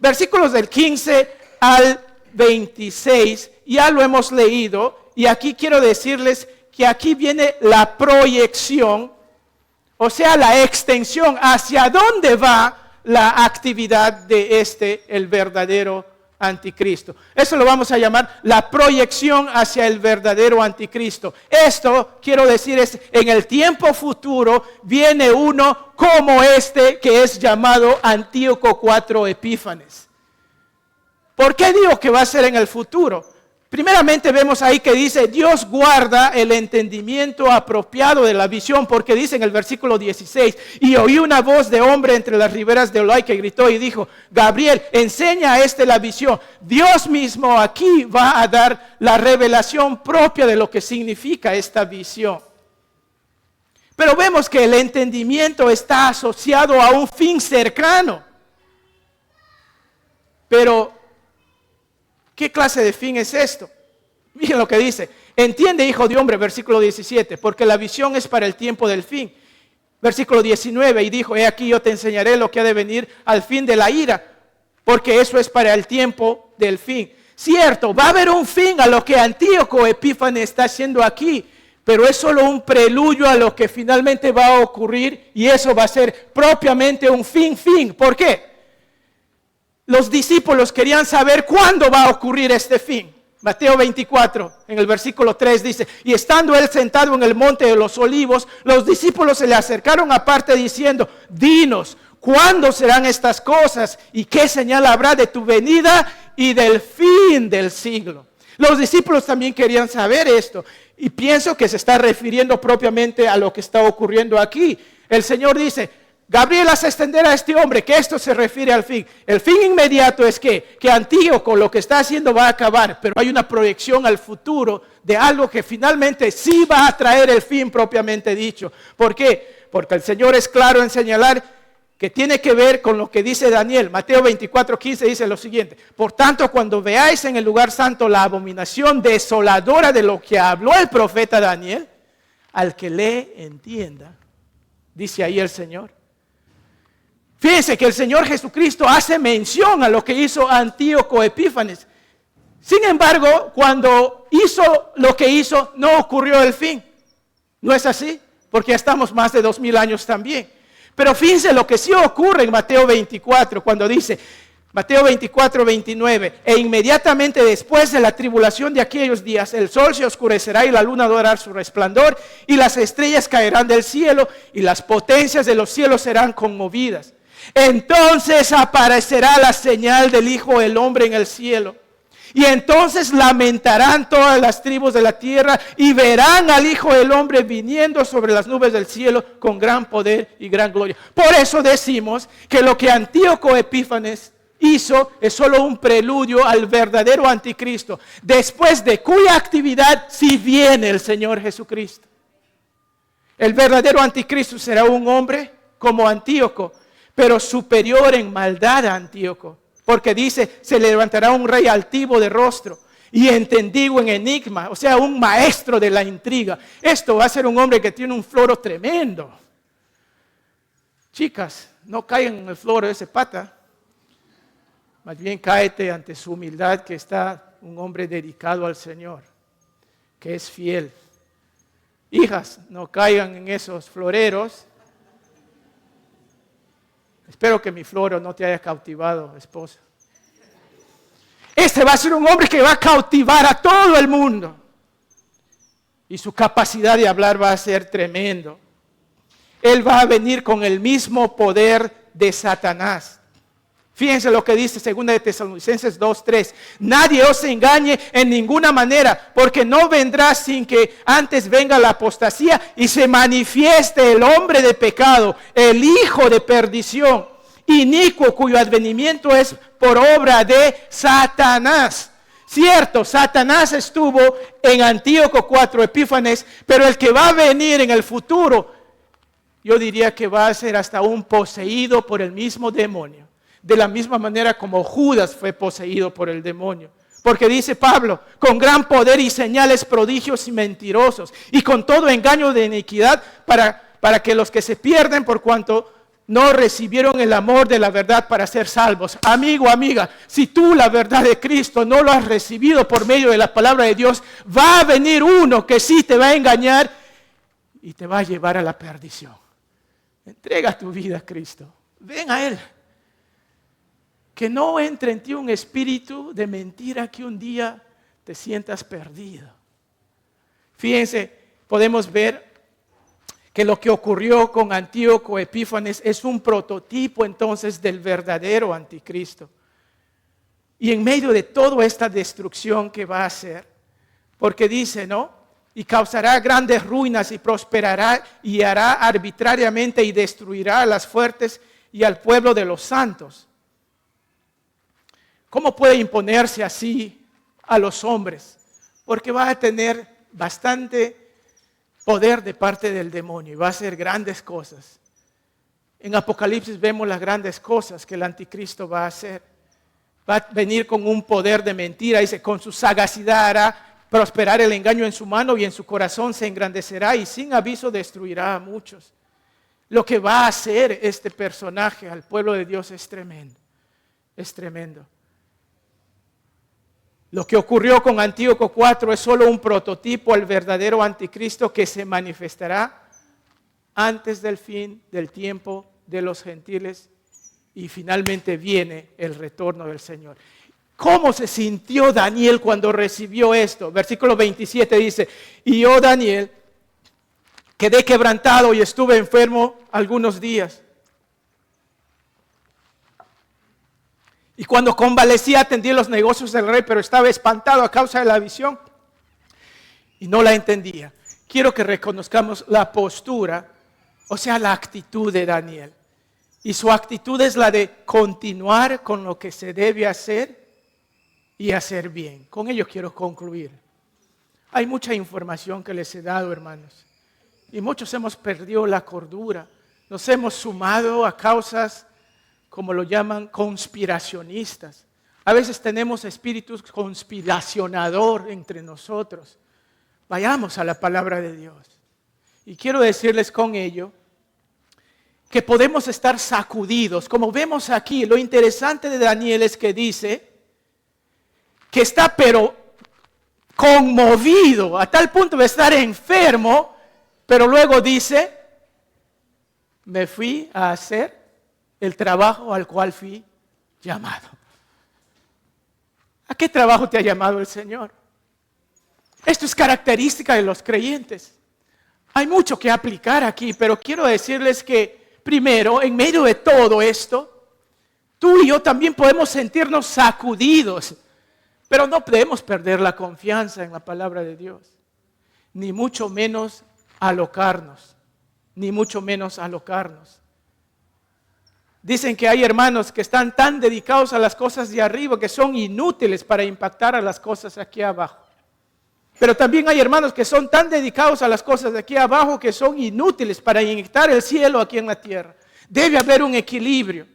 Versículos del 15 al 26, ya lo hemos leído, y aquí quiero decirles que aquí viene la proyección, o sea, la extensión hacia dónde va la actividad de el verdadero anticristo. Eso lo vamos a llamar la proyección hacia el verdadero anticristo. Esto, quiero decir, es en el tiempo futuro viene uno como que es llamado Antíoco IV Epífanes. ¿Por qué digo que va a ser en el futuro? Primeramente vemos ahí que dice, Dios guarda el entendimiento apropiado de la visión, porque dice en el versículo 16, y oí una voz de hombre entre las riberas de Olai que gritó y dijo, Gabriel, enseña a la visión. Dios mismo aquí va a dar la revelación propia de lo que significa esta visión. Pero vemos que el entendimiento está asociado a un fin cercano. Pero ¿qué clase de fin es esto? Miren lo que dice. Entiende, hijo de hombre, versículo 17, porque la visión es para el tiempo del fin. Versículo 19, y dijo, he aquí yo te enseñaré lo que ha de venir al fin de la ira, porque eso es para el tiempo del fin. Cierto, va a haber un fin a lo que Antíoco Epífanes está haciendo aquí, pero es solo un preludio a lo que finalmente va a ocurrir, y eso va a ser propiamente un fin. ¿Por qué? Los discípulos querían saber cuándo va a ocurrir este fin. Mateo 24, en el versículo 3 dice, y estando él sentado en el monte de los olivos, los discípulos se le acercaron aparte diciendo, dinos, ¿cuándo serán estas cosas? ¿Y qué señal habrá de tu venida y del fin del siglo? Los discípulos también querían saber esto. Y pienso que se está refiriendo propiamente a lo que está ocurriendo aquí. El Señor dice, Gabriel, haz extender a este hombre, que esto se refiere al fin. El fin inmediato es que Antíoco lo que está haciendo va a acabar, pero hay una proyección al futuro de algo que finalmente sí va a traer el fin propiamente dicho. ¿Por qué? Porque el Señor es claro en señalar que tiene que ver con lo que dice Daniel. Mateo 24:15 dice lo siguiente: por tanto, cuando veáis en el lugar santo la abominación desoladora de lo que habló el profeta Daniel, al que lee entienda, dice ahí el Señor. Fíjense que el Señor Jesucristo hace mención a lo que hizo Antíoco Epífanes. Sin embargo, cuando hizo lo que hizo, no ocurrió el fin. ¿No es así? Porque ya estamos más de 2000 años también. Pero fíjense lo que sí ocurre en Mateo 24, cuando dice, Mateo 24:29, e inmediatamente después de la tribulación de aquellos días, el sol se oscurecerá y la luna dará su resplandor, y las estrellas caerán del cielo, y las potencias de los cielos serán conmovidas. Entonces aparecerá la señal del Hijo del Hombre en el cielo. Y entonces lamentarán todas las tribus de la tierra y verán al Hijo del Hombre viniendo sobre las nubes del cielo con gran poder y gran gloria. Por eso decimos que lo que Antíoco Epífanes hizo es solo un preludio al verdadero anticristo, después de cuya actividad sí viene el Señor Jesucristo. El verdadero anticristo será un hombre como Antíoco, pero superior en maldad a Antíoco. Porque dice, se levantará un rey altivo de rostro y entendido en enigma, o sea, un maestro de la intriga. Esto va a ser un hombre que tiene un floro tremendo. Chicas, no caigan en el floro de ese pata. Más bien cáete ante su humildad, que está un hombre dedicado al Señor, que es fiel. Hijas, no caigan en esos floreros. Espero que mi floro no te haya cautivado, esposa. Este va a ser un hombre que va a cautivar a todo el mundo. Y su capacidad de hablar va a ser tremendo. Él va a venir con el mismo poder de Satanás. Fíjense lo que dice 2 de Tesalonicenses 2:3. Nadie os engañe en ninguna manera, porque no vendrá sin que antes venga la apostasía y se manifieste el hombre de pecado, el hijo de perdición, inicuo, cuyo advenimiento es por obra de Satanás. Cierto, Satanás estuvo en Antíoco 4 Epífanes, pero el que va a venir en el futuro, yo diría que va a ser hasta un poseído por el mismo demonio. De la misma manera como Judas fue poseído por el demonio. Porque dice Pablo, con gran poder y señales, prodigios y mentirosos, y con todo engaño de iniquidad, para que los que se pierden por cuanto no recibieron el amor de la verdad para ser salvos. Amigo, amiga, si tú la verdad de Cristo no lo has recibido por medio de la palabra de Dios, va a venir uno que sí te va a engañar y te va a llevar a la perdición. Entrega tu vida a Cristo. Ven a Él. Que no entre en ti un espíritu de mentira que un día te sientas perdido. Fíjense, podemos ver que lo que ocurrió con Antíoco Epífanes es un prototipo entonces del verdadero anticristo. Y en medio de toda esta destrucción que va a hacer, porque dice, ¿no? Y causará grandes ruinas y prosperará y hará arbitrariamente y destruirá a las fuertes y al pueblo de los santos. ¿Cómo puede imponerse así a los hombres? Porque va a tener bastante poder de parte del demonio y va a hacer grandes cosas. En Apocalipsis vemos las grandes cosas que el anticristo va a hacer. Va a venir con un poder de mentira, dice, con su sagacidad hará prosperar el engaño en su mano y en su corazón se engrandecerá y sin aviso destruirá a muchos. Lo que va a hacer este personaje al pueblo de Dios es tremendo. Es tremendo. Lo que ocurrió con Antíoco 4 es solo un prototipo al verdadero anticristo que se manifestará antes del fin del tiempo de los gentiles y finalmente viene el retorno del Señor. ¿Cómo se sintió Daniel cuando recibió esto? Versículo 27 dice, y yo, Daniel, quedé quebrantado y estuve enfermo algunos días. Y cuando convalecí atendí los negocios del rey, pero estaba espantado a causa de la visión y no la entendía. Quiero que reconozcamos la postura, o sea, la actitud de Daniel. Y su actitud es la de continuar con lo que se debe hacer y hacer bien. Con ello quiero concluir. Hay mucha información que les he dado, hermanos. Y muchos hemos perdido la cordura. Nos hemos sumado a causas, como lo llaman, conspiracionistas. A veces tenemos espíritus conspiracionador entre nosotros. Vayamos a la palabra de Dios. Y quiero decirles con ello que podemos estar sacudidos. Como vemos aquí, lo interesante de Daniel es que dice que está pero conmovido a tal punto de estar enfermo, pero luego dice, me fui a hacer el trabajo al cual fui llamado. ¿A qué trabajo te ha llamado el Señor? Esto es característica de los creyentes. Hay mucho que aplicar aquí, pero quiero decirles que primero, en medio de todo esto, tú y yo también podemos sentirnos sacudidos, pero no podemos perder la confianza en la palabra de Dios, ni mucho menos alocarnos, Dicen que hay hermanos que están tan dedicados a las cosas de arriba que son inútiles para impactar a las cosas aquí abajo. Pero también hay hermanos que son tan dedicados a las cosas de aquí abajo que son inútiles para inyectar el cielo aquí en la tierra. Debe haber un equilibrio.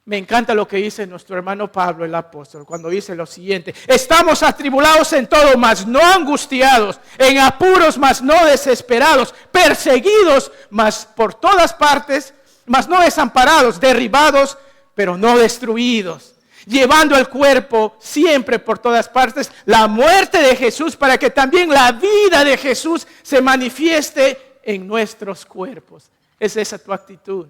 Me encanta lo que dice nuestro hermano Pablo, el apóstol, cuando dice lo siguiente: estamos atribulados en todo, mas no angustiados, en apuros, mas no desesperados, perseguidos, mas por todas partes, mas no desamparados, derribados, pero no destruidos, llevando el cuerpo siempre por todas partes la muerte de Jesús, para que también la vida de Jesús se manifieste en nuestros cuerpos. ¿Es esa tu actitud?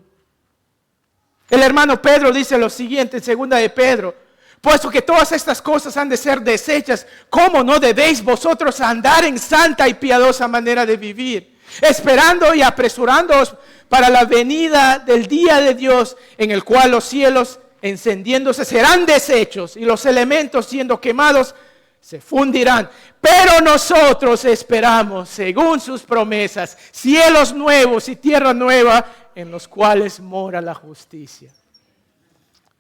El hermano Pedro dice lo siguiente en 2 de Pedro: puesto que todas estas cosas han de ser desechas, ¿cómo no debéis vosotros andar en santa y piadosa manera de vivir? Esperando y apresurándoos para la venida del día de Dios, en el cual los cielos encendiéndose serán deshechos y los elementos siendo quemados se fundirán. Pero nosotros esperamos, según sus promesas, cielos nuevos y tierra nueva, en los cuales mora la justicia.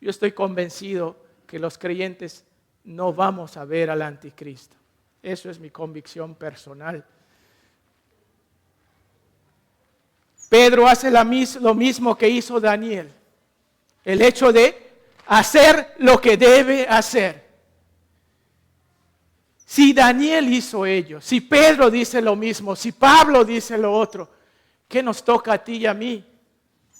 Yo estoy convencido que los creyentes no vamos a ver al anticristo. Eso es mi convicción personal. Pedro hace lo mismo que hizo Daniel. El hecho de hacer lo que debe hacer. Si Daniel hizo ello, si Pedro dice lo mismo, si Pablo dice lo otro, ¿qué nos toca a ti y a mí?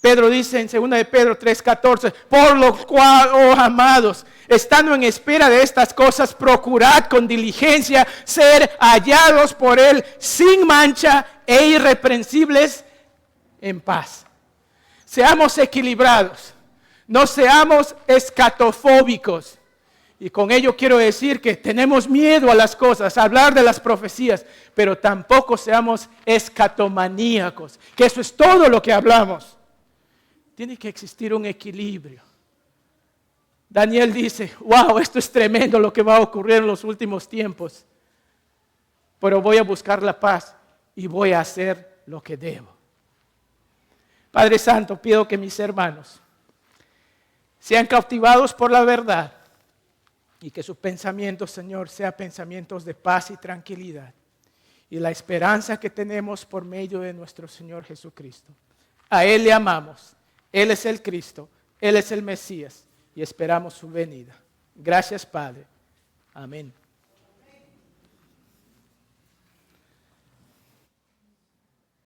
Pedro dice en 2 de Pedro 3:14, por lo cual, oh amados, estando en espera de estas cosas, procurad con diligencia ser hallados por Él sin mancha e irreprensibles en paz. Seamos equilibrados, no seamos escatofóbicos. Y con ello quiero decir que tenemos miedo a las cosas, a hablar de las profecías, pero tampoco seamos escatomaníacos, que eso es todo lo que hablamos. Tiene que existir un equilibrio. Daniel dice, wow, esto es tremendo lo que va a ocurrir en los últimos tiempos, pero voy a buscar la paz y voy a hacer lo que debo. Padre Santo, pido que mis hermanos sean cautivados por la verdad y que sus pensamientos, Señor, sean pensamientos de paz y tranquilidad y la esperanza que tenemos por medio de nuestro Señor Jesucristo. A Él le amamos. Él es el Cristo, Él es el Mesías y esperamos su venida. Gracias, Padre. Amén.